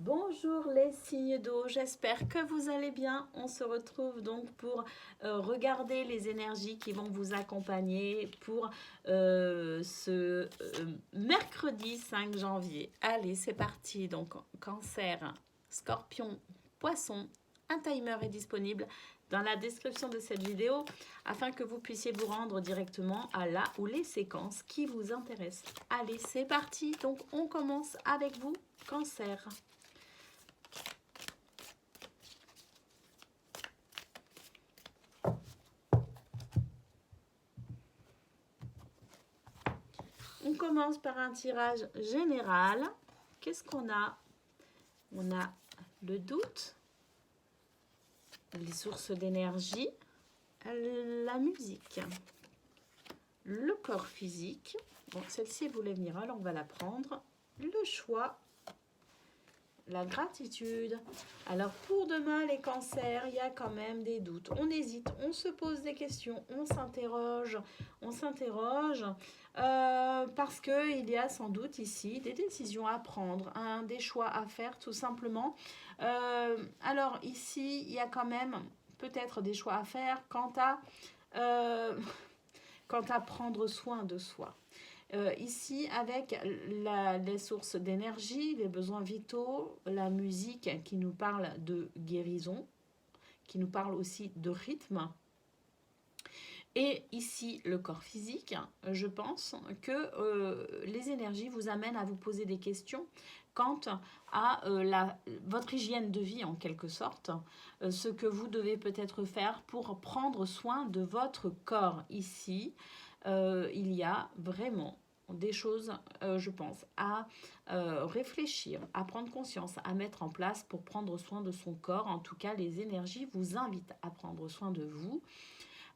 Bonjour les signes d'eau, j'espère que vous allez bien. On se retrouve donc pour regarder les énergies qui vont vous accompagner pour ce mercredi 5 janvier. Allez, c'est parti. Donc, Cancer, Scorpion, Poisson, un timer est disponible dans la description de cette vidéo afin que vous puissiez vous rendre directement à la ou les séquences qui vous intéressent. Allez, c'est parti. Donc, on commence avec vous, Cancer. On commence par un tirage général. Qu'est-ce qu'on a? On a le doute, les sources d'énergie, la musique, le corps physique. Bon, celle-ci voulait venir, alors on va la prendre. Le choix, la gratitude. Alors pour demain les cancers, il y a quand même des doutes. On hésite, on se pose des questions, on s'interroge parce qu'il y a sans doute ici des décisions à prendre, des choix à faire tout simplement. Alors ici, il y a quand même peut-être des choix à faire quant à prendre soin de soi. Ici, avec les sources d'énergie, les besoins vitaux, la musique qui nous parle de guérison, qui nous parle aussi de rythme. Et ici, le corps physique, je pense que les énergies vous amènent à vous poser des questions quant à votre hygiène de vie en quelque sorte, ce que vous devez peut-être faire pour prendre soin de votre corps. Ici, il y a vraiment des choses, je pense, à réfléchir, à prendre conscience, à mettre en place pour prendre soin de son corps. En tout cas, les énergies vous invitent à prendre soin de vous.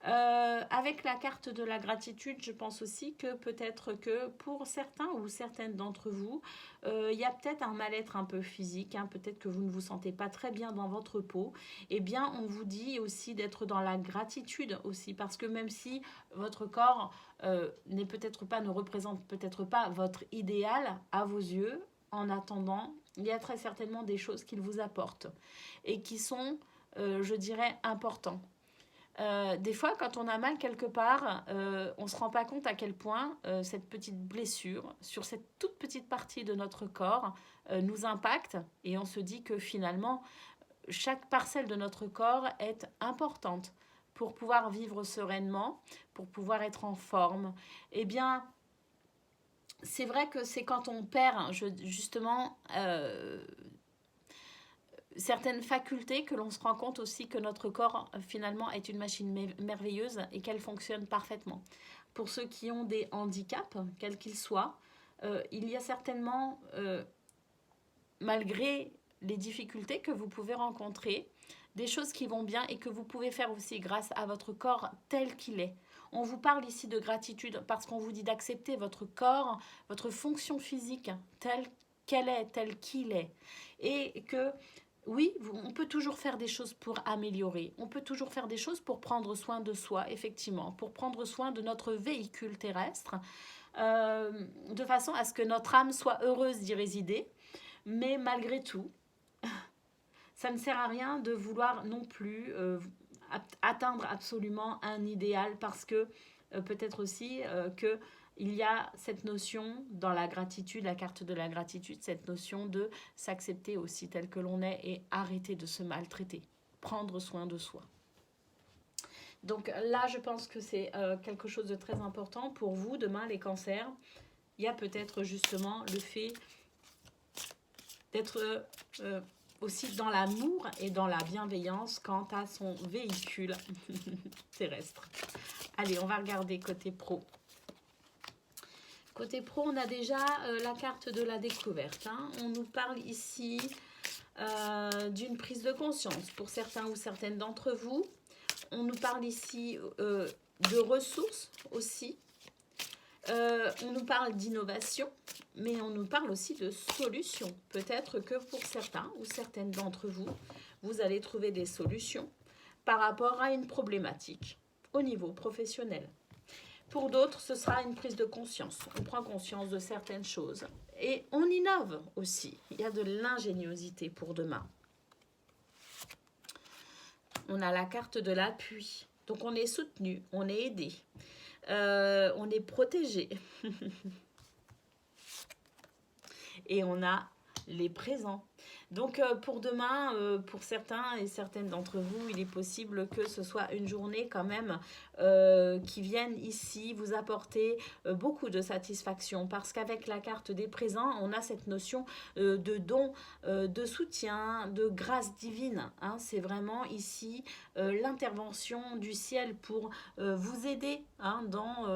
Avec la carte de la gratitude, je pense aussi que peut-être que pour certains ou certaines d'entre vous, il y a peut-être un mal-être un peu physique, peut-être que vous ne vous sentez pas très bien dans votre peau. Eh bien, on vous dit aussi d'être dans la gratitude aussi, parce que même si votre corps n'est peut-être pas, ne représente peut-être pas votre idéal à vos yeux, en attendant, il y a très certainement des choses qu'il vous apporte et qui sont, je dirais, importantes. Des fois, quand on a mal quelque part, on ne se rend pas compte à quel point cette petite blessure sur cette toute petite partie de notre corps nous impacte et on se dit que finalement, chaque parcelle de notre corps est importante pour pouvoir vivre sereinement, pour pouvoir être en forme. Eh bien, c'est vrai que c'est quand on perd justement certaines facultés que l'on se rend compte aussi que notre corps finalement est une machine merveilleuse et qu'elle fonctionne parfaitement. Pour ceux qui ont des handicaps, quels qu'ils soient, il y a certainement, malgré les difficultés que vous pouvez rencontrer, des choses qui vont bien et que vous pouvez faire aussi grâce à votre corps tel qu'il est. On vous parle ici de gratitude parce qu'on vous dit d'accepter votre corps, votre fonction physique telle qu'elle est, telle qu'il est. Et que oui, on peut toujours faire des choses pour améliorer. On peut toujours faire des choses pour prendre soin de soi, effectivement, pour prendre soin de notre véhicule terrestre, de façon à ce que notre âme soit heureuse d'y résider. Mais malgré tout, ça ne sert à rien de vouloir non plus atteindre absolument un idéal parce que peut-être aussi que il y a cette notion dans la gratitude, la carte de la gratitude, cette notion de s'accepter aussi tel que l'on est et arrêter de se maltraiter, prendre soin de soi. Donc là, je pense que c'est quelque chose de très important pour vous, demain, les cancers. Il y a peut-être justement le fait d'être aussi dans l'amour et dans la bienveillance quant à son véhicule terrestre. Allez, on va regarder côté pro. Côté pro, on a déjà la carte de la découverte. On nous parle ici d'une prise de conscience pour certains ou certaines d'entre vous. On nous parle ici de ressources aussi. On nous parle d'innovation, mais on nous parle aussi de solutions. Peut-être que pour certains ou certaines d'entre vous, vous allez trouver des solutions par rapport à une problématique au niveau professionnel. Pour d'autres, ce sera une prise de conscience. On prend conscience de certaines choses. Et on innove aussi. Il y a de l'ingéniosité pour demain. On a la carte de l'appui. Donc on est soutenu, on est aidé, on est protégé. Et on a les présents. Donc pour demain, pour certains et certaines d'entre vous, il est possible que ce soit une journée quand même qui vienne ici vous apporter beaucoup de satisfaction. Parce qu'avec la carte des présents, on a cette notion de don, de soutien, de grâce divine. Hein. C'est vraiment ici l'intervention du ciel pour vous aider hein, dans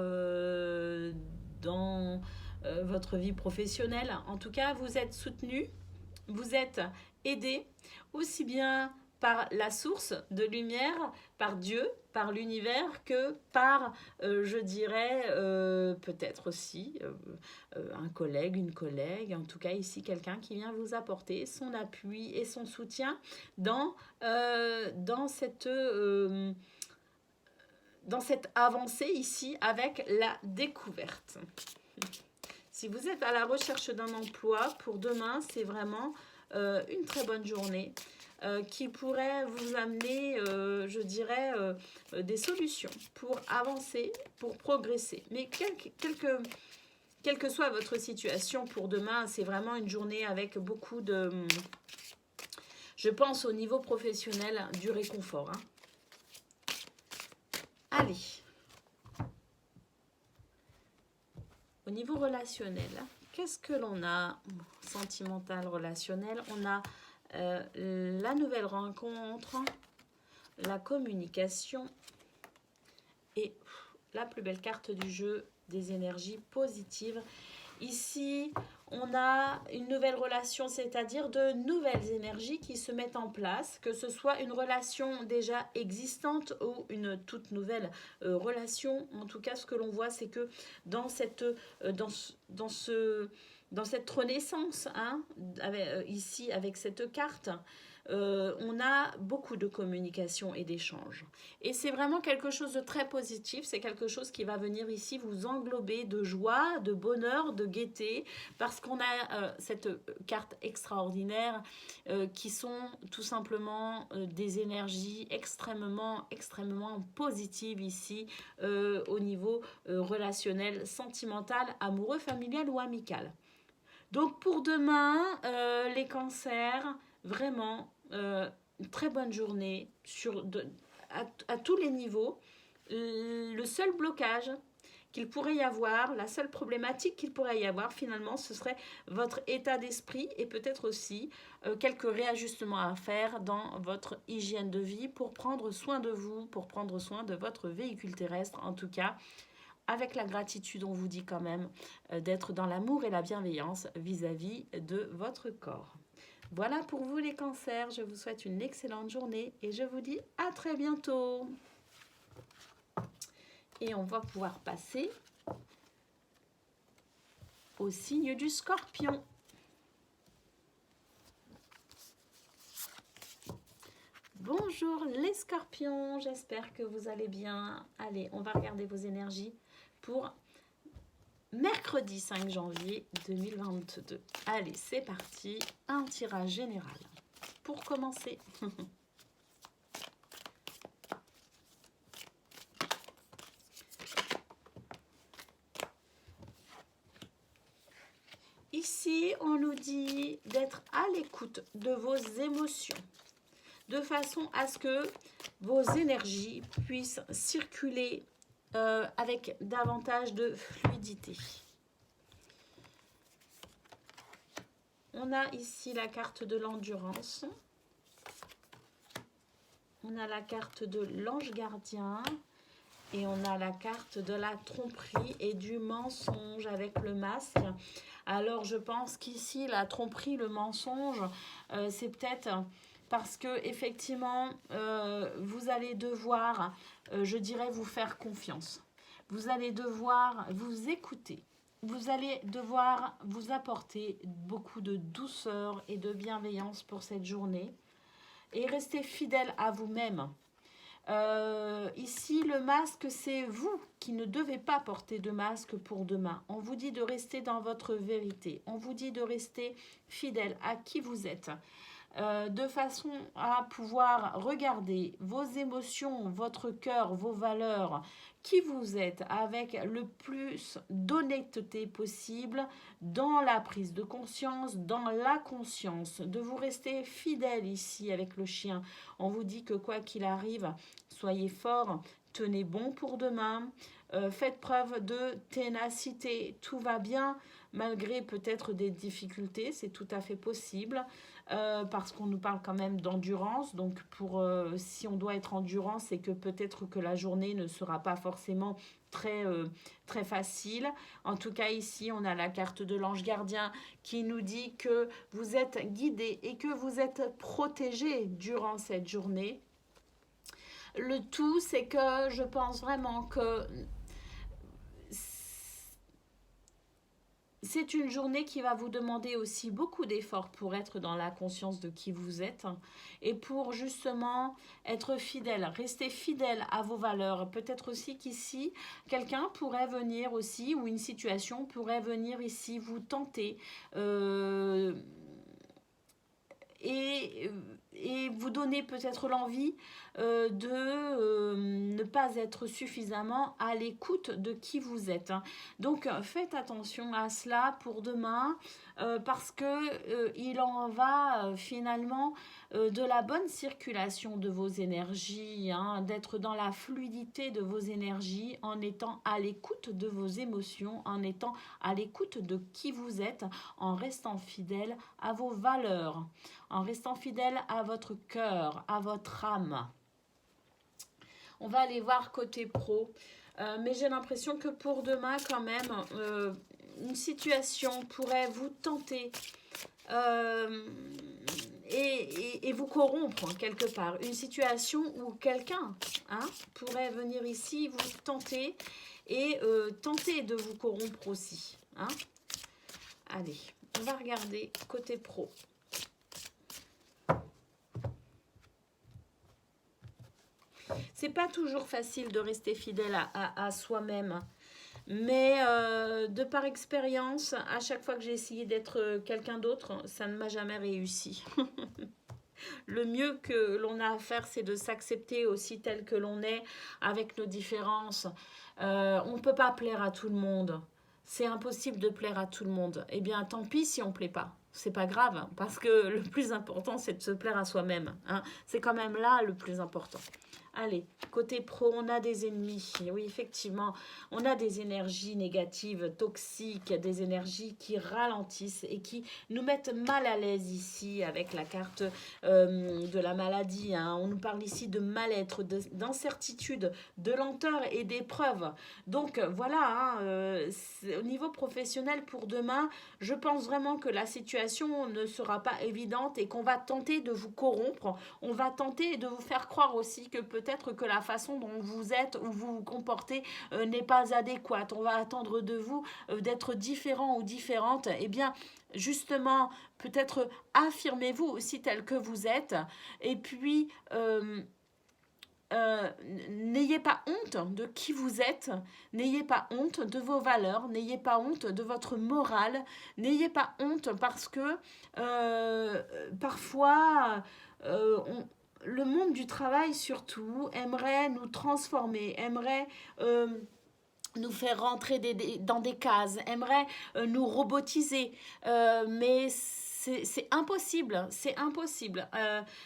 votre vie professionnelle. En tout cas, vous êtes soutenu. Vous êtes aidé aussi bien par la source de lumière, par Dieu, par l'univers, que par, je dirais, peut-être aussi un collègue, une collègue, en tout cas ici quelqu'un qui vient vous apporter son appui et son soutien dans cette avancée ici avec la découverte. Si vous êtes à la recherche d'un emploi, pour demain, c'est vraiment une très bonne journée qui pourrait vous amener, je dirais, des solutions pour avancer, pour progresser. Mais quelle que soit votre situation pour demain, c'est vraiment une journée avec beaucoup de, je pense au niveau professionnel, du réconfort. Hein. Allez. Au niveau relationnel, qu'est-ce que l'on a? Sentimental, relationnel, on a la nouvelle rencontre, la communication et la plus belle carte du jeu, des énergies positives. Ici, on a une nouvelle relation, c'est-à-dire de nouvelles énergies qui se mettent en place, que ce soit une relation déjà existante ou une toute nouvelle relation. En tout cas, ce que l'on voit, c'est que dans cette renaissance, hein, ici avec cette carte, on a beaucoup de communication et d'échanges. Et c'est vraiment quelque chose de très positif, c'est quelque chose qui va venir ici vous englober de joie, de bonheur, de gaieté, parce qu'on a cette carte extraordinaire qui sont tout simplement des énergies extrêmement positives ici au niveau relationnel, sentimental, amoureux, familial ou amical. Donc pour demain, les cancers, vraiment, une très bonne journée à tous les niveaux. Le seul blocage qu'il pourrait y avoir, la seule problématique qu'il pourrait y avoir finalement, ce serait votre état d'esprit et peut-être aussi quelques réajustements à faire dans votre hygiène de vie pour prendre soin de vous, pour prendre soin de votre véhicule terrestre en tout cas. Avec la gratitude, on vous dit quand même d'être dans l'amour et la bienveillance vis-à-vis de votre corps. Voilà pour vous les cancers, je vous souhaite une excellente journée et je vous dis à très bientôt. Et on va pouvoir passer au signe du Scorpion. Bonjour les Scorpions, j'espère que vous allez bien. Allez, on va regarder vos énergies pour mercredi 5 janvier 2022. Allez, c'est parti. Un tirage général. Pour commencer. Ici, on nous dit d'être à l'écoute de vos émotions, de façon à ce que vos énergies puissent circuler avec davantage de fluidité. On a ici la carte de l'endurance. On a la carte de l'ange gardien. Et on a la carte de la tromperie et du mensonge avec le masque. Alors je pense qu'ici, la tromperie, le mensonge, c'est peut-être parce que effectivement, vous allez devoir, je dirais, vous faire confiance. Vous allez devoir vous écouter. Vous allez devoir vous apporter beaucoup de douceur et de bienveillance pour cette journée. Et rester fidèle à vous-même. Ici, le masque, c'est vous qui ne devez pas porter de masque pour demain. On vous dit de rester dans votre vérité. On vous dit de rester fidèle à qui vous êtes. De façon à pouvoir regarder vos émotions, votre cœur, vos valeurs, qui vous êtes avec le plus d'honnêteté possible dans la prise de conscience, dans la conscience, de vous rester fidèle ici avec le chien. On vous dit que quoi qu'il arrive, soyez fort, tenez bon pour demain, faites preuve de ténacité, tout va bien malgré peut-être des difficultés, c'est tout à fait possible. Parce qu'on nous parle quand même d'endurance. Donc, si on doit être endurant, c'est que peut-être que la journée ne sera pas forcément très facile. En tout cas, ici, on a la carte de l'ange gardien qui nous dit que vous êtes guidé et que vous êtes protégé durant cette journée. Le tout, c'est que je pense vraiment que c'est une journée qui va vous demander aussi beaucoup d'efforts pour être dans la conscience de qui vous êtes et pour justement être fidèle, rester fidèle à vos valeurs. Peut-être aussi qu'ici, quelqu'un pourrait venir aussi ou une situation pourrait venir ici vous tenter et vous donner peut-être l'envie de ne pas être suffisamment à l'écoute de qui vous êtes. Donc faites attention à cela pour demain parce que il en va finalement de la bonne circulation de vos énergies, d'être dans la fluidité de vos énergies en étant à l'écoute de vos émotions, en étant à l'écoute de qui vous êtes, en restant fidèle à vos valeurs, en restant fidèle à votre cœur, à votre âme. On va aller voir côté pro. Mais j'ai l'impression que pour demain, quand même, une situation pourrait vous tenter et vous corrompre quelque part. Une situation où quelqu'un pourrait venir ici vous tenter et tenter de vous corrompre aussi. Allez, on va regarder côté pro. C'est pas toujours facile de rester fidèle à soi-même. Mais de par expérience, à chaque fois que j'ai essayé d'être quelqu'un d'autre, ça ne m'a jamais réussi. Le mieux que l'on a à faire, c'est de s'accepter aussi tel que l'on est, avec nos différences. On ne peut pas plaire à tout le monde. C'est impossible de plaire à tout le monde. Eh bien, tant pis si on ne plaît pas. C'est pas grave, parce que le plus important, c'est de se plaire à soi-même. C'est quand même là le plus important. Allez, côté pro, on a des ennemis. Oui, effectivement, on a des énergies négatives, toxiques, des énergies qui ralentissent et qui nous mettent mal à l'aise ici avec la carte de la maladie. On nous parle ici de mal-être, d'incertitude, de lenteur et d'épreuve. Donc voilà, au niveau professionnel pour demain, je pense vraiment que la situation ne sera pas évidente et qu'on va tenter de vous corrompre. On va tenter de vous faire croire aussi que peut-être que la façon dont vous êtes ou vous vous comportez n'est pas adéquate. On va attendre de vous d'être différent ou différente. Eh bien, justement, peut-être affirmez-vous aussi tel que vous êtes. Et puis, n'ayez pas honte de qui vous êtes, n'ayez pas honte de vos valeurs, n'ayez pas honte de votre morale, n'ayez pas honte parce que parfois le monde du travail surtout aimerait nous transformer, aimerait nous faire rentrer dans des cases, aimerait nous robotiser, mais c'est impossible, c'est impossible.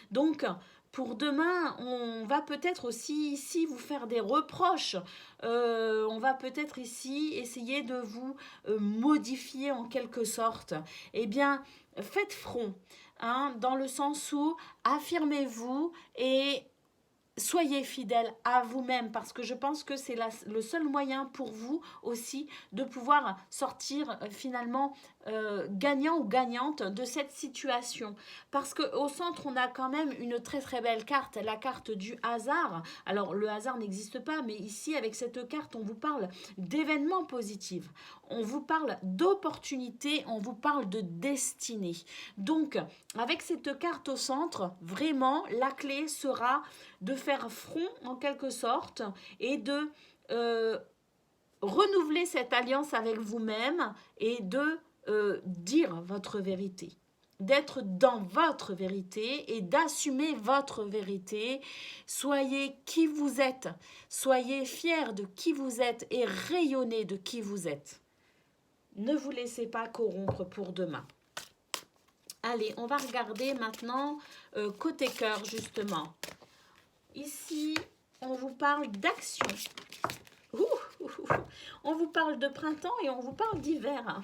Donc, pour demain, on va peut-être aussi ici vous faire des reproches. On va peut-être ici essayer de vous modifier en quelque sorte. Eh bien, faites front, dans le sens où affirmez-vous et soyez fidèle à vous-même parce que je pense que c'est le seul moyen pour vous aussi de pouvoir sortir finalement gagnant ou gagnante de cette situation. Parce qu'au centre, on a quand même une très très belle carte, la carte du hasard. Alors le hasard n'existe pas, mais ici avec cette carte, on vous parle d'événements positifs. On vous parle d'opportunités, on vous parle de destinée. Donc, avec cette carte au centre, vraiment, la clé sera de faire faire front en quelque sorte et de renouveler cette alliance avec vous-même et de dire votre vérité, d'être dans votre vérité et d'assumer votre vérité. Soyez qui vous êtes, soyez fiers de qui vous êtes et rayonnez de qui vous êtes. Ne vous laissez pas corrompre pour demain. Allez, on va regarder maintenant côté cœur justement. Ici, on vous parle d'action. On vous parle de printemps et on vous parle d'hiver.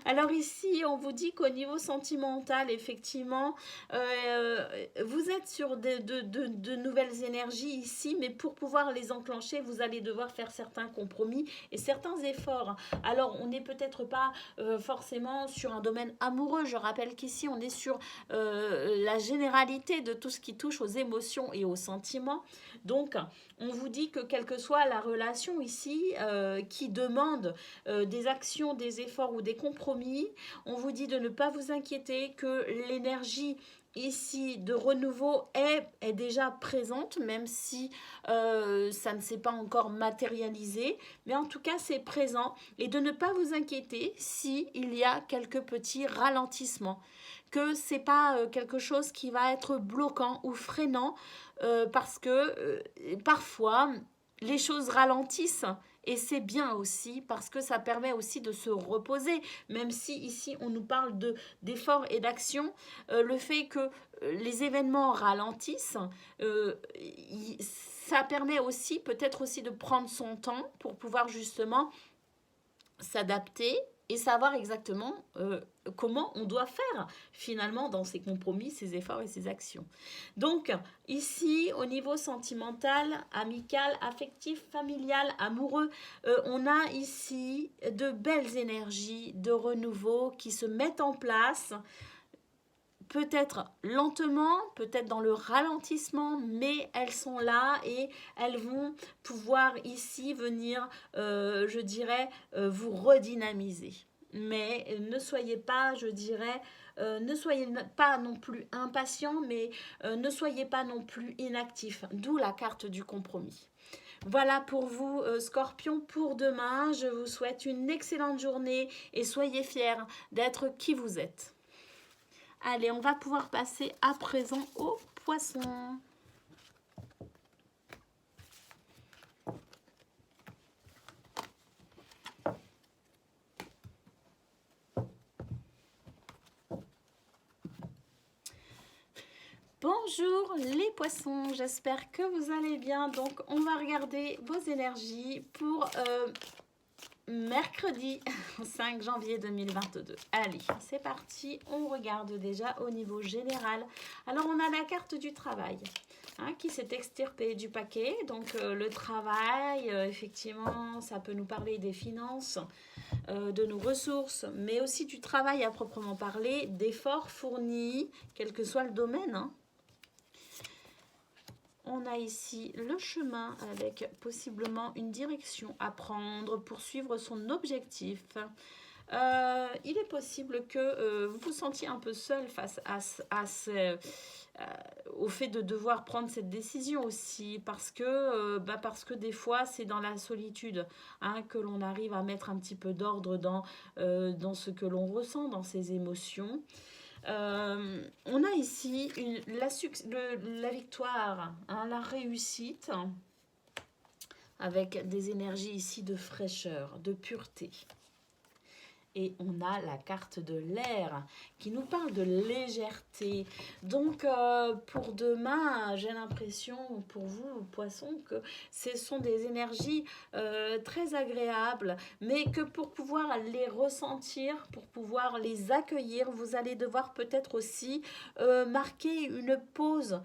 Alors ici, on vous dit qu'au niveau sentimental, effectivement, vous êtes sur de nouvelles énergies ici, mais pour pouvoir les enclencher, vous allez devoir faire certains compromis et certains efforts. Alors, on n'est peut-être pas forcément sur un domaine amoureux. Je rappelle qu'ici, on est sur la généralité de tout ce qui touche aux émotions et aux sentiments. Donc, on vous dit que quelle que soit la relation ici qui demande des actions, des efforts ou des compromis, on vous dit de ne pas vous inquiéter, que l'énergie ici de renouveau est déjà présente, même si ça ne s'est pas encore matérialisé, mais en tout cas c'est présent, et de ne pas vous inquiéter si il y a quelques petits ralentissements, que c'est pas quelque chose qui va être bloquant ou freinant, parce que parfois les choses ralentissent. Et c'est bien aussi parce que ça permet aussi de se reposer. Même si ici on nous parle d'efforts et d'action, le fait que les événements ralentissent, ça permet aussi peut-être aussi de prendre son temps pour pouvoir justement s'adapter et savoir exactement comment on doit faire finalement dans ces compromis, ces efforts et ces actions. Donc ici, au niveau sentimental, amical, affectif, familial, amoureux, on a ici de belles énergies de renouveau qui se mettent en place. Peut-être lentement, peut-être dans le ralentissement, mais elles sont là et elles vont pouvoir ici venir, je dirais, vous redynamiser. Mais ne soyez pas, je dirais, ne soyez pas non plus impatient, mais ne soyez pas non plus inactif. D'où la carte du compromis. Voilà pour vous, Scorpion, pour demain. Je vous souhaite une excellente journée et soyez fiers d'être qui vous êtes. Allez, on va pouvoir passer à présent aux poissons. Bonjour les poissons, j'espère que vous allez bien. Donc, on va regarder vos énergies pour mercredi 5 janvier 2022. Allez, c'est parti. On regarde déjà au niveau général. Alors, on a la carte du travail qui s'est extirpée du paquet. Donc, le travail, effectivement, ça peut nous parler des finances, de nos ressources, mais aussi du travail à proprement parler, d'efforts fournis, quel que soit le domaine. On a ici le chemin avec possiblement une direction à prendre pour suivre son objectif. Il est possible que vous vous sentiez un peu seul face au fait de devoir prendre cette décision aussi, parce que des fois c'est dans la solitude que l'on arrive à mettre un petit peu d'ordre dans ce que l'on ressent, dans ses émotions. On a ici la victoire, la réussite, avec des énergies ici de fraîcheur, de pureté. Et on a la carte de l'air qui nous parle de légèreté. Donc pour demain, j'ai l'impression pour vous, poissons, que ce sont des énergies très agréables, mais que pour pouvoir les ressentir, pour pouvoir les accueillir, vous allez devoir peut-être aussi marquer une pause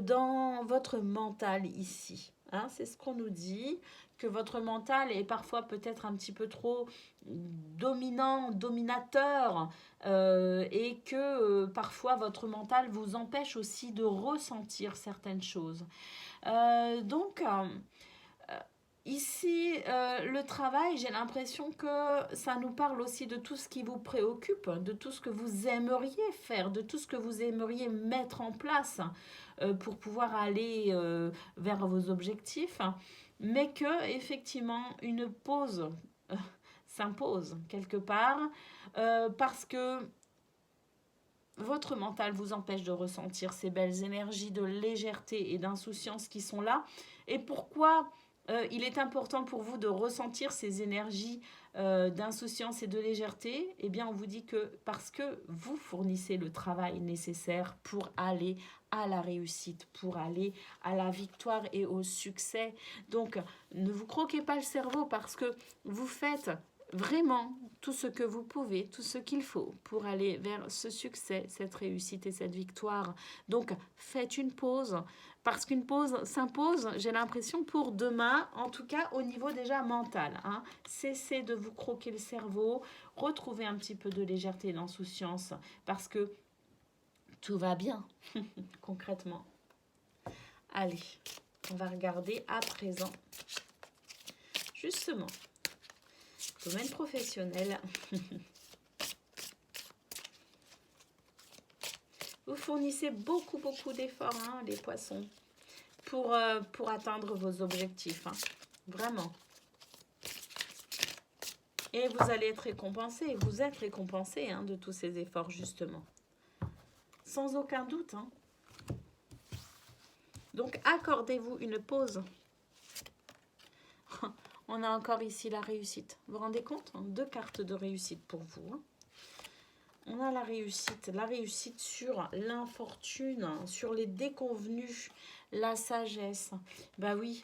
dans votre mental ici. C'est ce qu'on nous dit, que votre mental est parfois peut-être un petit peu trop dominant, dominateur, et que parfois votre mental vous empêche aussi de ressentir certaines choses. Donc, Ici, le travail, j'ai l'impression que ça nous parle aussi de tout ce qui vous préoccupe, de tout ce que vous aimeriez faire, de tout ce que vous aimeriez mettre en place pour pouvoir aller vers vos objectifs, mais que effectivement une pause euh, s'impose quelque part parce que votre mental vous empêche de ressentir ces belles énergies de légèreté et d'insouciance qui sont là. Et pourquoi il est important pour vous de ressentir ces énergies d'insouciance et de légèreté? Eh bien, on vous dit que parce que vous fournissez le travail nécessaire pour aller à la réussite, pour aller à la victoire et au succès. Donc, ne vous croquez pas le cerveau parce que vous faites vraiment tout ce que vous pouvez, tout ce qu'il faut pour aller vers ce succès, cette réussite et cette victoire. Donc, faites une pause, parce qu'une pause s'impose, j'ai l'impression, pour demain, en tout cas au niveau déjà mental. Hein. Cessez de vous croquer le cerveau, retrouvez un petit peu de légèreté et d'insouciance, parce que tout va bien, concrètement. Allez, on va regarder à présent, justement, domaine professionnel. Vous fournissez beaucoup d'efforts, hein, les poissons, pour atteindre vos objectifs. Hein. Vraiment. Et vous allez être récompensé. Vous êtes récompensé hein, de tous ces efforts, justement. Sans aucun doute. Hein. Donc, accordez-vous une pause. On a encore ici la réussite. Vous vous rendez compte? 2 cartes de réussite pour vous. Hein. On a la réussite sur l'infortune, sur les déconvenus, la sagesse. Bah oui,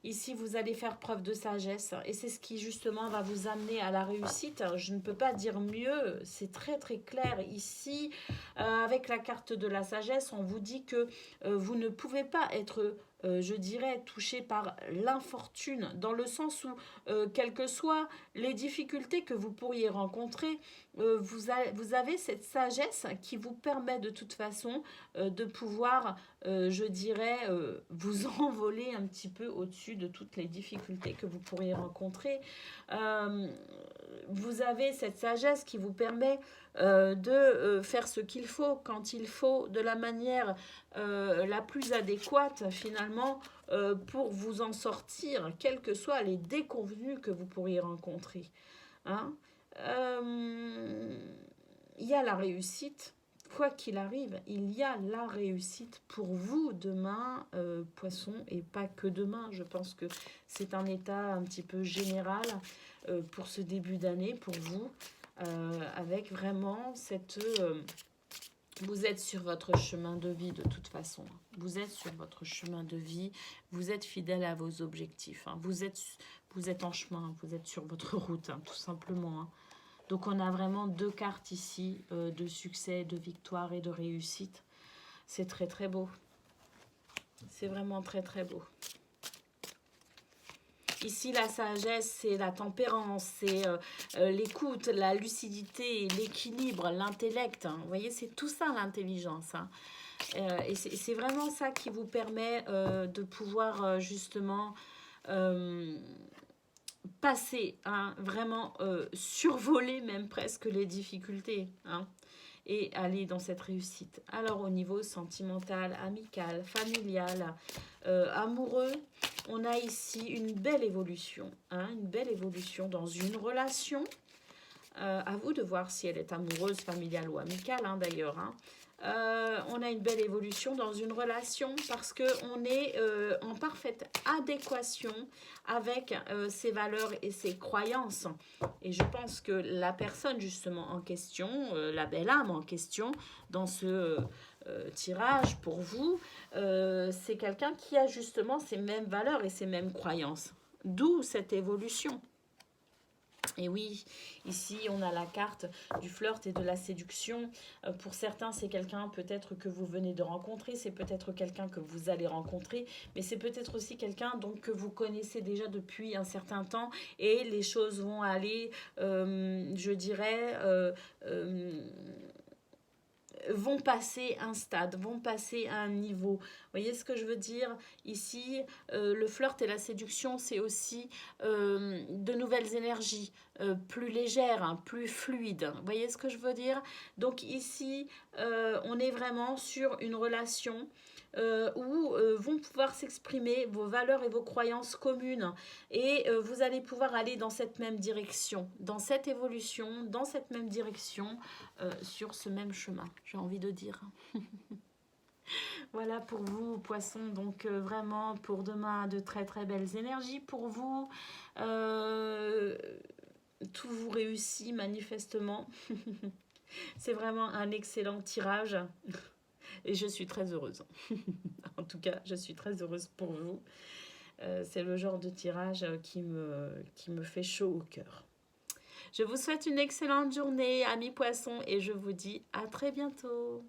ici vous allez faire preuve de sagesse et c'est ce qui justement va vous amener à la réussite. Je ne peux pas dire mieux, c'est très clair ici. Avec la carte de la sagesse, on vous dit que vous ne pouvez pas être je dirais, touché par l'infortune, dans le sens où, quelles que soient les difficultés que vous pourriez rencontrer, vous avez cette sagesse qui vous permet de toute façon de pouvoir, je dirais, vous envoler un petit peu au-dessus de toutes les difficultés que vous pourriez rencontrer. Vous avez cette sagesse qui vous permet de faire ce qu'il faut, quand il faut, de la manière la plus adéquate finalement pour vous en sortir, quels que soient les déconvenus que vous pourriez rencontrer. Hein. Il y a la réussite, quoi qu'il arrive, il y a la réussite pour vous demain, poisson, et pas que demain. Je pense que c'est un état un petit peu général pour ce début d'année, pour vous, avec vraiment cette... vous êtes sur votre chemin de vie de toute façon. Vous êtes sur votre chemin de vie. Vous êtes fidèle à vos objectifs. Hein. Vous êtes en chemin. Vous êtes sur votre route, hein, tout simplement. Hein. Donc on a vraiment 2 cartes ici de succès, de victoire et de réussite. C'est très beau. C'est vraiment très beau. Ici, la sagesse, c'est la tempérance, c'est l'écoute, la lucidité, l'équilibre, l'intellect. Hein. Vous voyez, c'est tout ça l'intelligence. Hein. Et c'est vraiment ça qui vous permet de pouvoir justement passer, hein, vraiment survoler même presque les difficultés. Hein, et aller dans cette réussite. Alors au niveau sentimental, amical, familial, amoureux, on a ici une belle évolution, hein, une belle évolution dans une relation. À vous de voir si elle est amoureuse, familiale ou amicale, hein, d'ailleurs. Hein. On a une belle évolution dans une relation parce qu'on est en parfaite adéquation avec ses valeurs et ses croyances. Et je pense que la personne justement en question, la belle âme en question, dans ce tirage pour vous, c'est quelqu'un qui a justement ces mêmes valeurs et ces mêmes croyances. D'où cette évolution. Et oui, ici on a la carte du flirt et de la séduction. Pour certains, c'est quelqu'un peut-être que vous venez de rencontrer, c'est peut-être quelqu'un que vous allez rencontrer, mais c'est peut-être aussi quelqu'un donc que vous connaissez déjà depuis un certain temps et les choses vont aller, je dirais, vont passer un stade, vont passer à un niveau. Vous voyez ce que je veux dire? Ici, le flirt et la séduction, c'est aussi de nouvelles énergies, plus légères, hein, plus fluides. Vous voyez ce que je veux dire? Donc ici, on est vraiment sur une relation où vont pouvoir s'exprimer vos valeurs et vos croyances communes et vous allez pouvoir aller dans cette même direction, dans cette évolution, dans cette même direction, sur ce même chemin, j'ai envie de dire. Voilà pour vous, poissons. Donc vraiment pour demain, de très très belles énergies pour vous. Tout vous réussit manifestement. C'est vraiment un excellent tirage. Et je suis très heureuse. En tout cas, je suis très heureuse pour vous. C'est le genre de tirage qui me fait chaud au cœur. Je vous souhaite une excellente journée, amis poissons, et je vous dis à très bientôt.